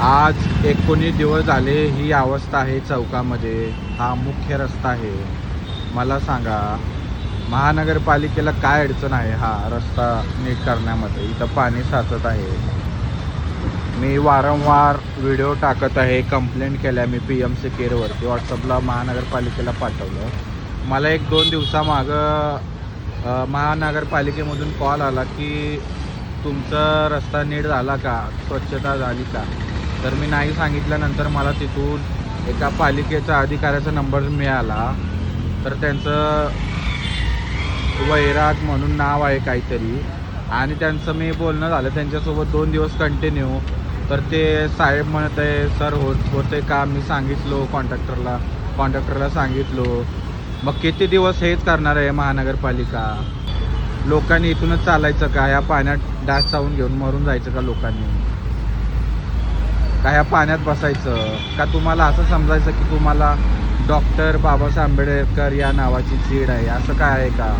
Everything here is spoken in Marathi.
आज 19 दिवस झाले ही अवस्था आहे चौकामध्ये. हा मुख्य रस्ता आहे. मला सांगा महानगरपालिकेला काय अडचण आहे हा रस्ता नीट करण्यामध्ये? इथं पाणी साचत आहे. मी वारंवार व्हिडिओ टाकत आहे. कंप्लेंट केल्या मी PMC केअरवरती. व्हॉट्सअपला महानगरपालिकेला पाठवलं. मला 1-2 दिवसामागं महानगरपालिकेमधून कॉल आला की तुमचा रस्ता नीट झाला का, स्वच्छता झाली का? तर मी नाही सांगितल्यानंतर मला तिथून एका पालिकेच्या अधिकाऱ्याचा नंबर मिळाला. तर त्यांचं वैराग म्हणून नाव आहे काहीतरी, आणि त्यांचं मी बोलणं झालं त्यांच्यासोबत 2 दिवस कंटिन्यू. तर ते साहेब म्हणत आहे सर होते का? मी सांगितलो कॉन्ट्रॅक्टरला सांगितलो. मग किती दिवस हेच करणार आहे महानगरपालिका? लोकांनी इथूनच चालायचं का? ह्या पाण्यात डास चावून घेऊन मरून जायचं का लोकांनी? का ह्या पाण्यात बसायचं का? तुम्हाला असं समजायचं की तुम्हाला डॉक्टर बाबासाहेब आंबेडकर या नावाची चीड आहे, असं काय आहे का?